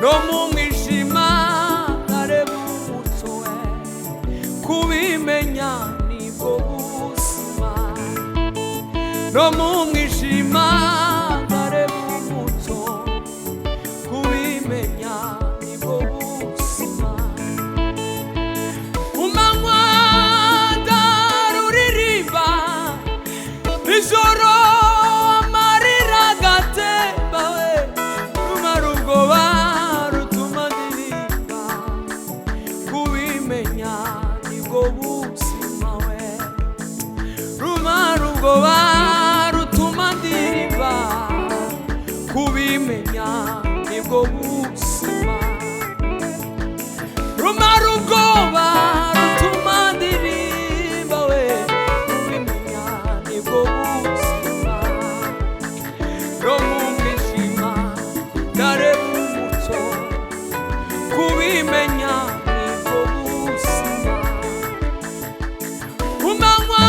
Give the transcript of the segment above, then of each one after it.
no mu mwijima nkareba umuco we kubimenya nibwo buzima no mu mwijima nkareba umuco kubimenya nibwo buzima umanywa ndaruririmba ijoro rutuma ndirimba kubimenya nibwo buzima rumara ubwoba rutuma ndirimba we kubimenya nibwo buzima no mu mwijima nkareba umuco kubimenya nibwo buzima umanywa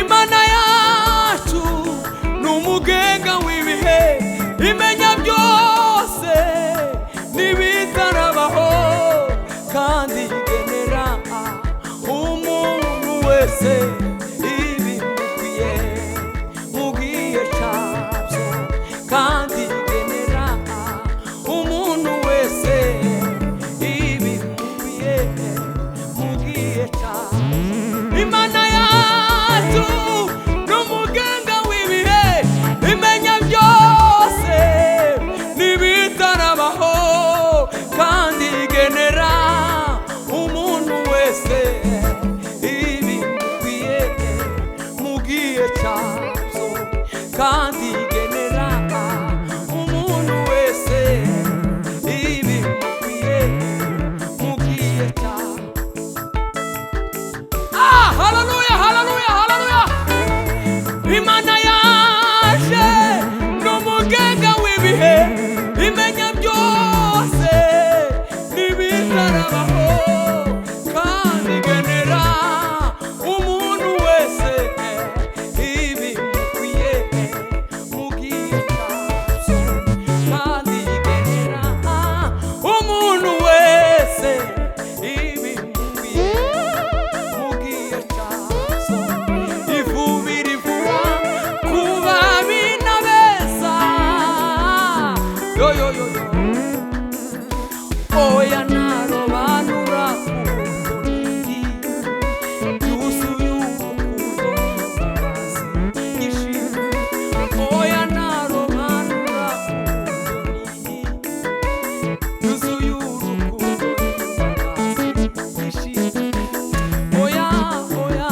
Imana yacu numugenga w'ibihe imenya byose nibitarabaho kandi igenera umuntu wese ibimukwiye mugiye cyabyo kandi igenera umuntu wese ibimukwiye mugiye cyabyo Imana yacu n'umuganga w'ibihe imenya byose nibitarabaho kandi igenera umuntu wese ibimukwiye mugiye cyabyo kandi igenera umuntu wese ibimukwiye mugiye cyabyo Hallelujah, hallelujah, hallelujah. Imana yaje n'umuganga w'ibihe imenya byose nibitarabaho kandi igenera umuntu wese ibimukwiye mugiye cyabyo kandi igenera umuntu wese ibimukwiye Oya narobanura kutoni yuzuye urukundo n'imbabazi nyinshi Oya narobanura kutoni yuzuye urukundo n'imbabazi nyinshi Oya oya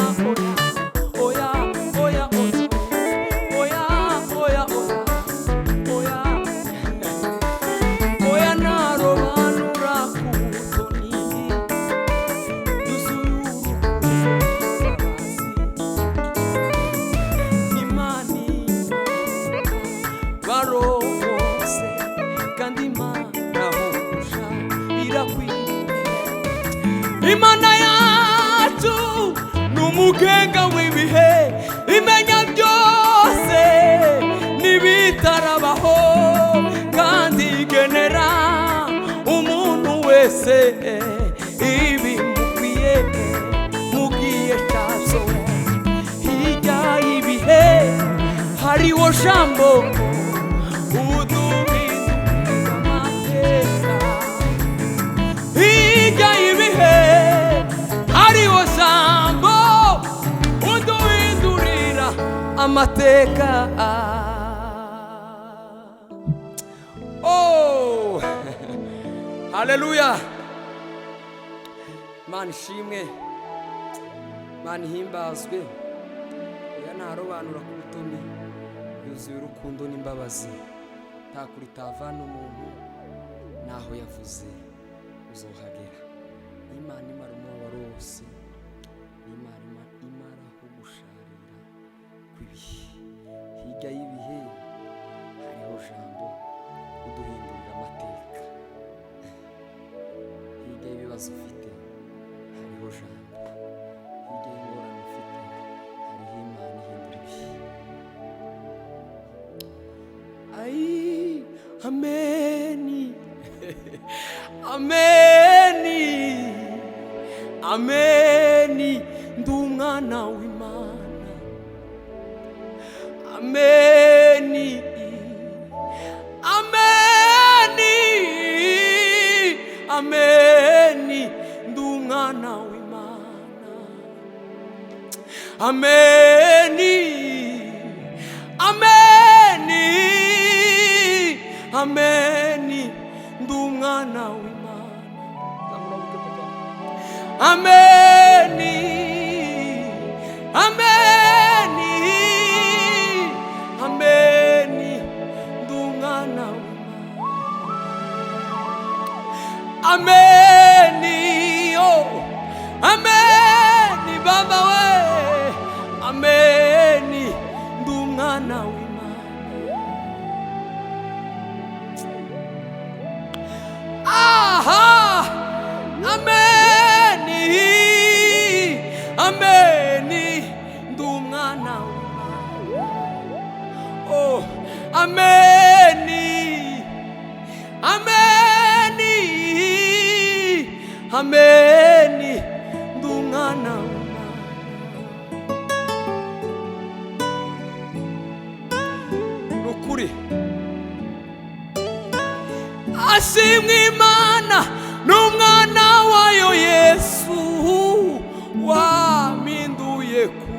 oya oya oya oya oya oya oya narobanura kutoni yuzuye imani barose kandi Imana hosha irakwiye Imana yacu n'umugenga w'ibihe imenya byose nibitarabaho kandi igenera umuntu wese ibimukwiye mugiye cyabyo hirya y'ibihe hariho jambo uduhindurira amateka hirya y'ibihe hariho jambo uduhindurira amateka Oh Hallelujah Mana ishimwe Mana ihimbazwe Oya narobanura ku butoni yuzuye urukundo n'imbabazi, nta kuri tavana umuntu, naho yavuze uzohagera. Imana imara umubabaro wose, Imana imaraho gusharira kw'ibihe. Hirya y'ibihe hariho jambo uduhindurira amateka. Hirya y'ibibazo ufite hariho jambo, hirya y'ingorane ufite hariho Imana ihindura ibihe. Ai, ameni ameni ameni, ndi umwana w'Imana. Ameni ameni ameni, ndi umwana w'Imana. Ameni ameni ameni, ndi umwana w'Imana. Ameni ameni ameni, ndi umwana w'Imana. Ameni oh ameni baba we, ameni, ndi umwana w'Imana. Aha ameni ameni, ndi umwana w'Imana. Oh ameni ameni ameni, ndi umwana w'Imana. Nukuri ashimwe Imana n'umwana wayo Yesu, wampinduye ku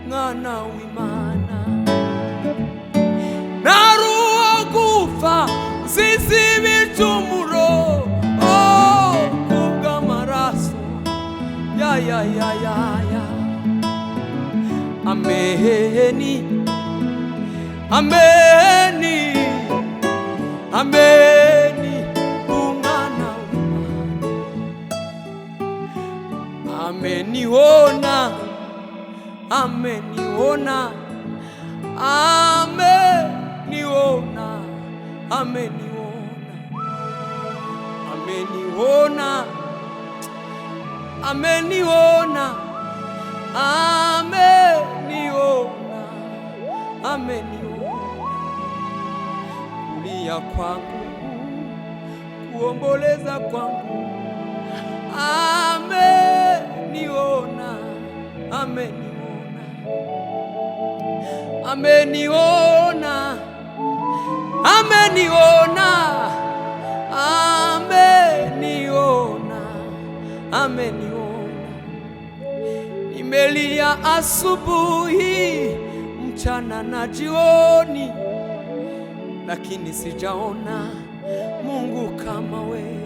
mwana w'Imana. Ntari uwo gupfa nzize ibicumuro, oh kubw'amaraso ya ya ya ya ya. Ameni ameni ameni, umwana w'Imana. Ameniona ameniona ameniona ameniona ameniona ameniona ameniona ameniona. Kulia kwangu, kuomboleza kwangu, ameniona ameniona ameniona ameniona ameniona ameniona. Nimelia asubuhi, mchana na jioni, lakini sijaona Mungu kama wewe.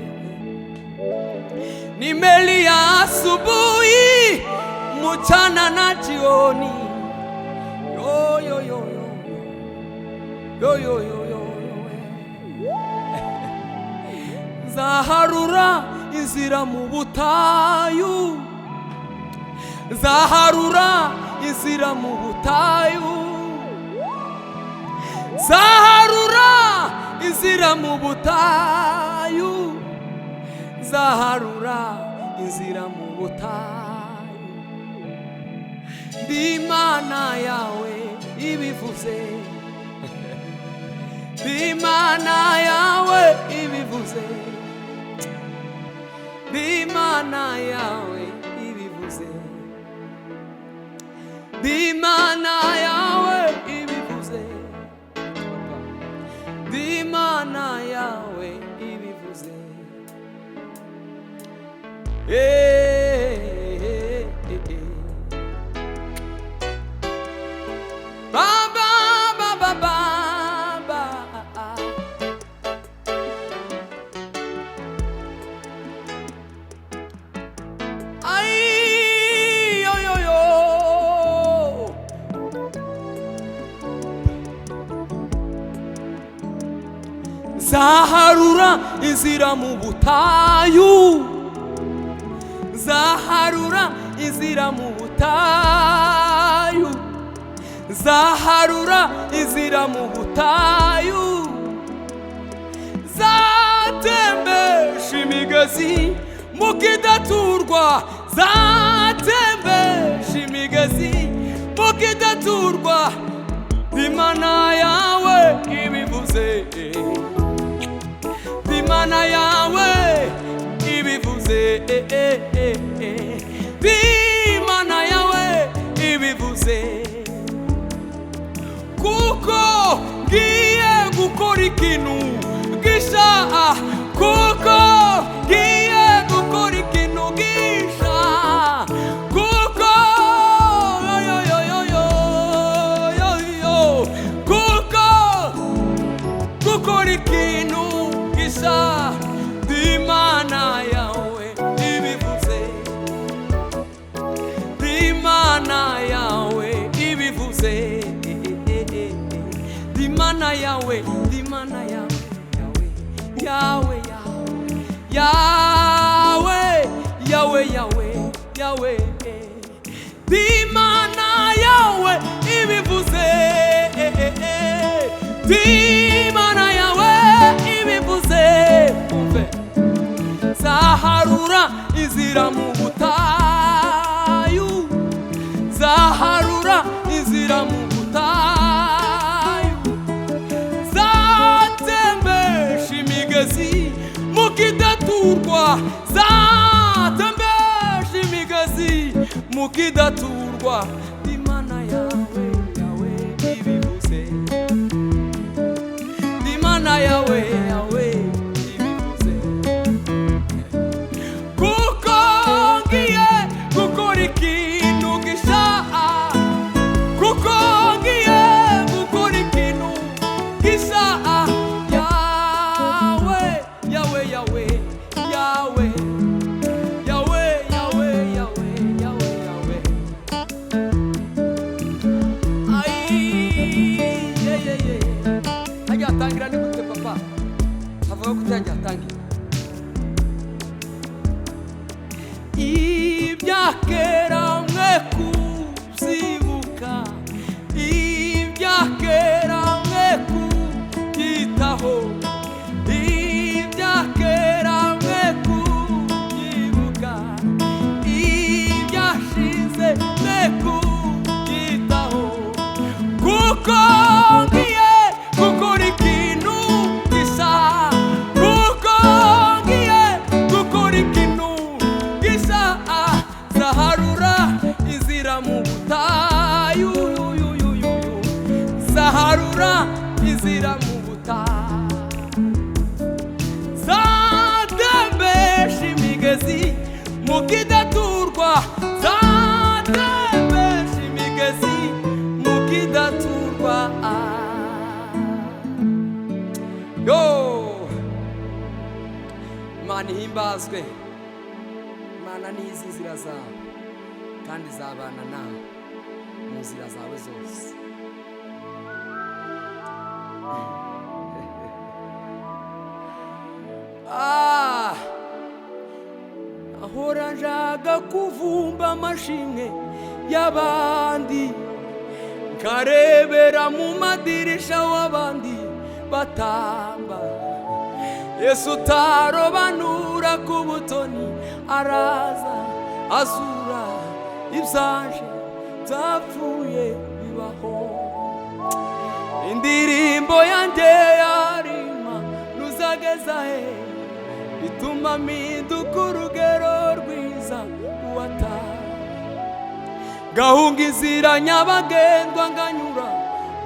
Nimelia asubuhi, mchana na jioni, yo yo yo yo yo yo yo. Zaharura inzira mu butayu, zaharura inzira mu butayu, zaharura inzira mu butayu, zaharura inzira mu butayu. Ndi Imana yawe ibivuze, ndi Imana yawe ibivuze, ndi Imana yawe ibivuze, ndi Imana yawe ibivuze, ndi Imana yawe ibivuze. Baba baba baba, ay yo yo yo, inzira mu butayu, zaharura inzira mu butayu, zaharura inzira mu butayu, zatembesha imigezi mu kidaturwa, zatembesha imigezi mu kidaturwa. Imana yawe ibivuze, Imana yawe ibivuze, Imana yawe ibivuze, kuko ngiye gukora ikintu gisha, kuko ngiye gukora ikintu gisha, kuko kuko gukora ikintu gisha. Imana yawe ibivuze, Imana yawe ibivuze, Imana yawe, Imana yawe, Yawe, Yawe, Yawe, Yawe, Yawe, Imana yawe ibivuze, Imana yawe ibivuze. Zaharura inzira mu butayu, zaharura inzira mu butayu, zatembesha imigezi mu kidaturwa, zatembesha imigezi mu kidaturwa. Imana yawe, yawe ibivuze, Imana yawe, yawe ibivuze, kuko ngiye gukora ikintu gisha, kuko ngiye gukora ikintu gisha. Yawe, Yawe, Yawe, Yawe, Yawe, Yawe, Yawe, Yawe, Yawe. Ai, ye, ye, ye. Hajya atangira ni gute papa? Avuga ko utajya atangira. Ibyakera mwe kubyibuka, ibyakera mwe kubyitaho, ibyakera mwe kubyibuka, ibyashize mwe kubyitaho, kuko ngiye gukora ikintu gisa, kuko ngiye gukora ikintu gisa. Zaharura inzira mu butayu, zaharura inzira mu butayu, zatembesha imigezi mu kidaturwa, zatembesha imigezi mu kidaturwa. Yo, Imana ihimbazwe, Imana nizi inzira zawe kandi zabana nawe mu nzira zawe zose. Ahora njaga kuvumba amashimwe y'abandi, nkarebera mu madirisha w'abandi batamba. Yesu utarobanura ku butoni araza azura ibyanje byapfuye bibaho. Indirimbo yanjye yarima nuzageza he, bituma mpinduka urugero rwiza uwata. Gahunga inzira nyabagendwa nganyura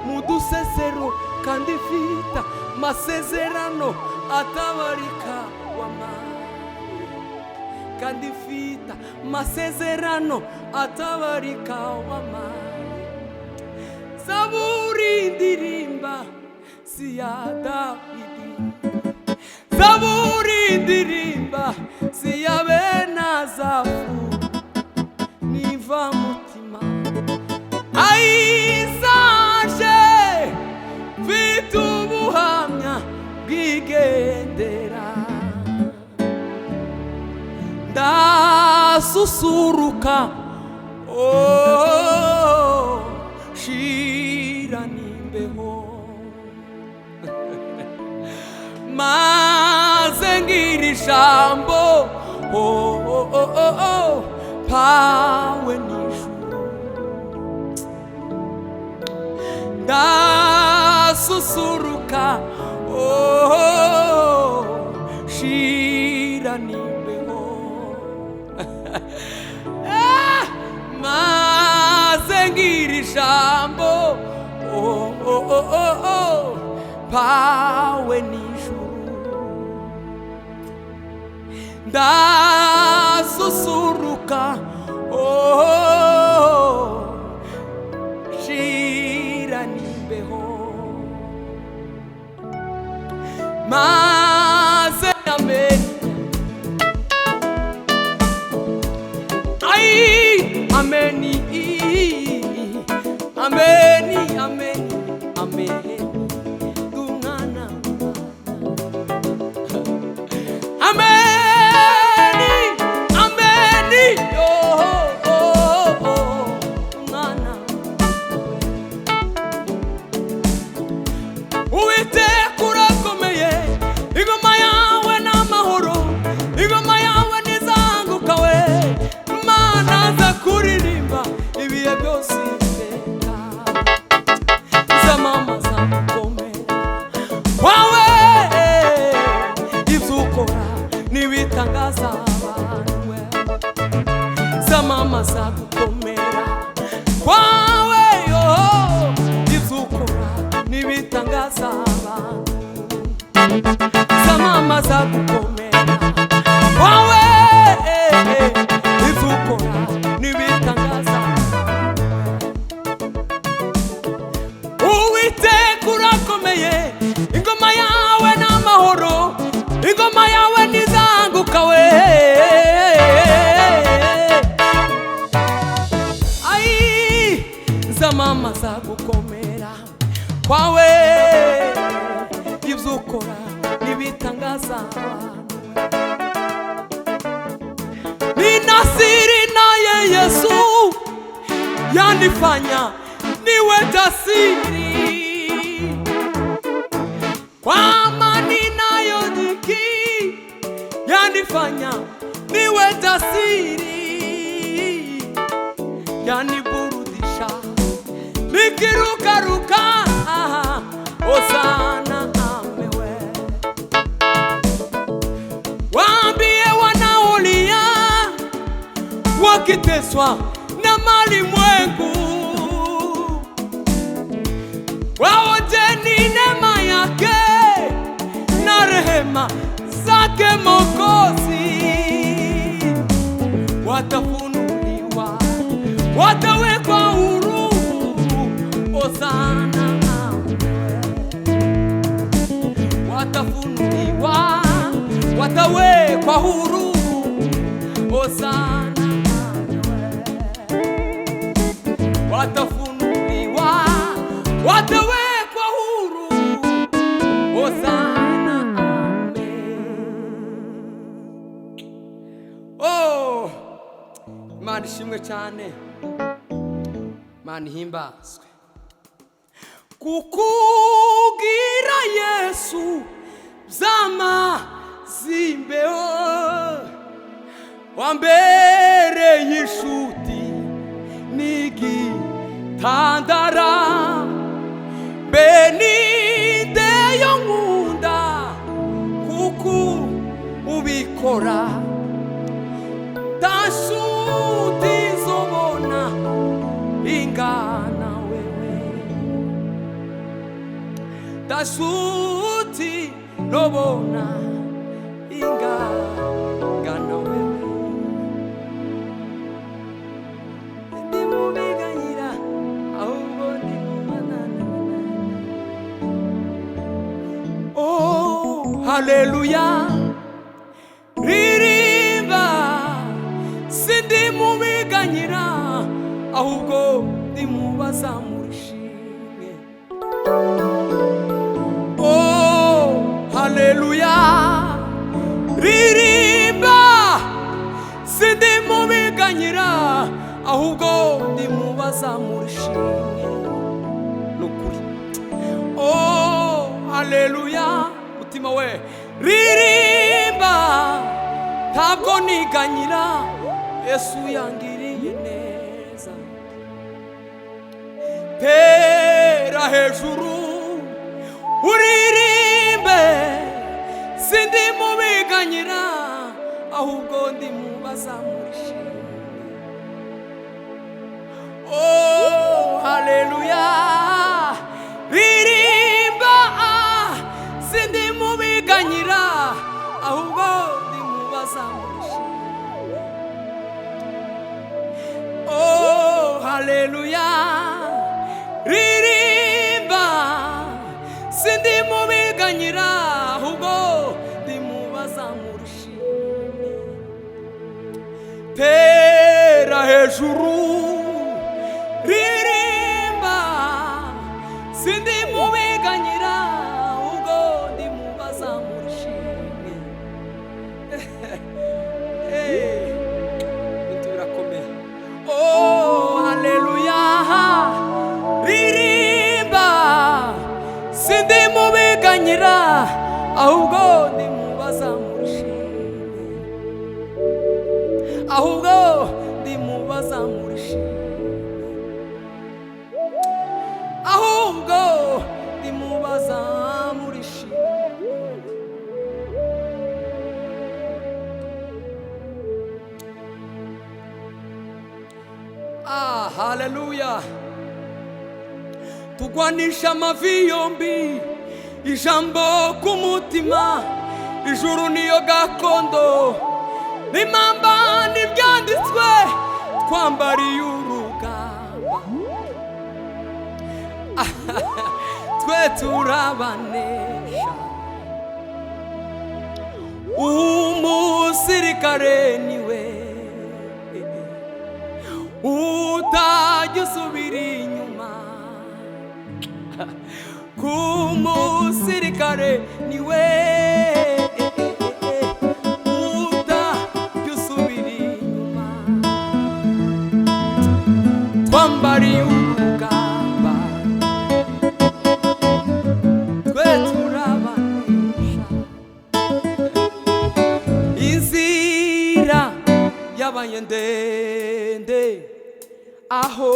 mu dusesero, kandi mfite amasezerano atabarika w'amaye, kandi mfite amasezerano atabarika w'amaye. Zaburi ndirimba si ya Dawidi, Zaburi ndirimba si ya Benazafu, niva mutima ayizaje mfite ubuhamya bwigendera. ndasusuruka, oh, shira nimbeho maze ngira ijambo, oh, oh, oh, oh, oh, pawe n'ijuru. Ndasusuruka, oh, shira nimbeho maze ngira ijambo, oh, oh, oh, oh, oh, pawe n'ijuru. Ndasusuruka, oh, shira nimbeho maze amen. Ai ameni ameni ameni ameni tungana ameni ameni oh oh oh tungana. Uwiteka urakomeye, ingoma yawe n'amahoro, ingoma yawe nizanguka we Mana za kuririmba ibihe byose iteka. Zamama za gukomera wawe, ibyo ukora n'ibitangaza abantu we. Zamama za gukomera wawe, ibyo ukora n'ibitangaza abantu. Zamama za gukomera wawe, ibyo ukora n'ibitangaza. Uwiteka urakomeye, ingoma yawe n'amahoro, ingoma yawe nizanguka we. Ai zamama za gukomera kwawe, ibyo ukora n'ibitangaza abantu. Ni nasiri naye Yesu yanifanya niwe jasiri, kwa amani nayo dhiki yanifanya niwe jasiri, yaniburudisha nikirukaruka, Hosana amewe. Waambie wanaolia wakiteswa na malimwengu, waonjeni neema yake na rehema zake Mwokozi. Watafunuliwa, watawekwa huru, Hosana amewe. Watafunuliwa, watawekwa huru, Hosana amewe. Watafunuliwa, watawekwa huru, Hosana amen. Oh, Imana ishimwe cyane, Imana ihimbazwe. Kukugira Yesu zama zimbeho, wambereye inshuti n'igitandara, benideyo nkunda kuko ubikora. Tashuti zobona ingana wewe, tashuti nobona ingana wewe. Ndimubiganyira ahubwo ndimumanana. Oh haleluya, ririmba sindimubiganyira ahubwo ndimubaza murishimwe. Oh haleluya, ririmba sindimubiganyira ishimwe nukuri. Oh haleluya mutima we ririmba ntabwo niganyira Yesu yangiriye neza. Tera hejuru uririmbe sindi mubiganyira ahubwo ndi mubazamurishimwe. Oh haleluya ririmba sindi mubiganyira ahubwo ndi mubazamurishimwe. Oh haleluya ririmba sindi mubiganyira ahubwo ndi mubazamurishimwe. Tera hejuru ririmba sindi mubiganyira ahubwo ndi mubazamurishimwe. Bintu birakomeye. Oh haleluya ririmba sindi mubiganyira ahubwo ndi mubazamurishimwe. Ahubwo ndi mubazamurishimwe. Ahubwo ndi mubazamurishimwe. Haleluya tugwanisha amavi yombi ijambo kumutima ijuru niyo gakondo n'imamba n'ibyanditswe twambariye urugamba twe turabanesha. Umusirikare niwe utajya usubira inyuma. Kumusirikare niwe utajya usubira inyuma. Twambariye urugamba twe turabanesha. Inzira yabaye ndende aho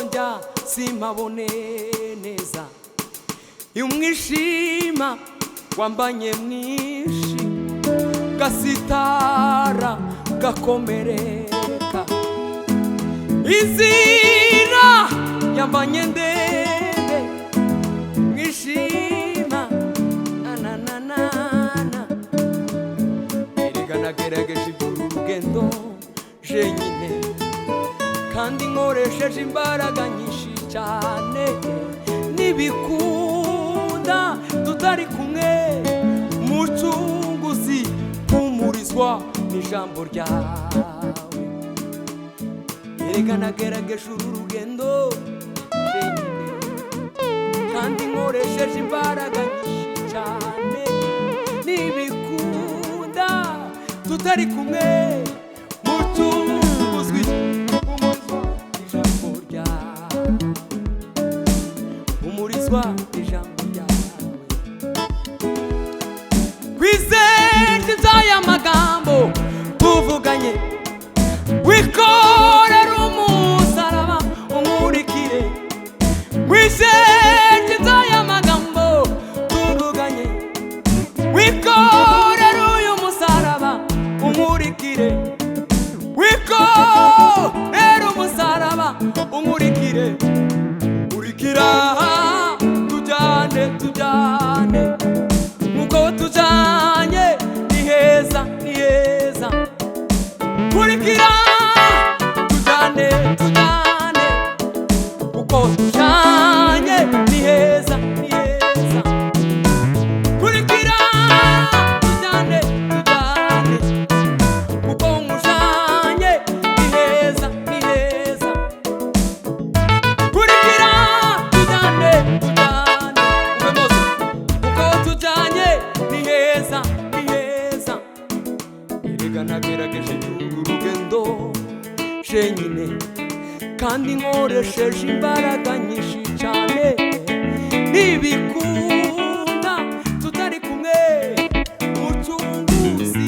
njya simpabone neza. Umwijima wambanye mwinshi gasitara gakomereka. Inzira yambanye ndende umwijima ananana. Erega nagerageje iby'uru rugendo jenyine kandi nkoresheje imbaraga nyinshi cyane. Nibikunda tutari kumwe mucunguzi humurizwa n'ijambo ryawe. Erega nagerageje uru rugendo jenyine kandi nkoresheje imbaraga nyinshi cyane. Nibikunda tutari kumwe mucunguzwi humurizwa n'ijambo ryawe. Humurizwa n'ijambo ryawe. Kwizera aya magambo tuvuganye wikorera umusaraba umurikire. Kwizera aya magambo tuvuganye wikorera uyu musaraba umurikire. Wikorera umusaraba umurikire. Urikira tujyane tujyane nuko tujyanye ni heza ni heza. Kurikira tujyane tujyane uko tujyanye ni heza ni heza. Kurikira tujyane tujyane uko mujyanye ni heza ni heza. Kurikira tujyane tujyane uko tujyanye ni heza ni heza. Erega nagerageje urugendo jenyine kandi nkoresheje imbaraga nyinshi cyane. Nibikunda tutari kumwe, Mucunguzi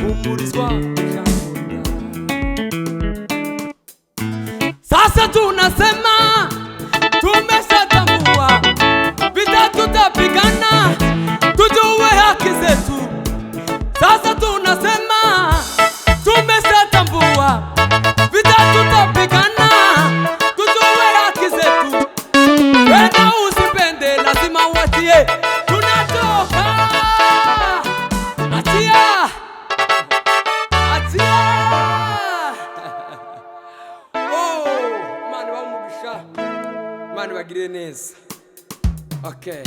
umurizwa ijambo ryawe. Sasa tunasema tumeshatambua, vita tutapigana, tujue haki zetu. Sasa tunasema tumeshatambua, vita tutapigana, tujue haki zetu. Wenda usipende lazima uachie, tunatoka. Achia, achia. Mani bamugisha, mani bagire neza. Okay.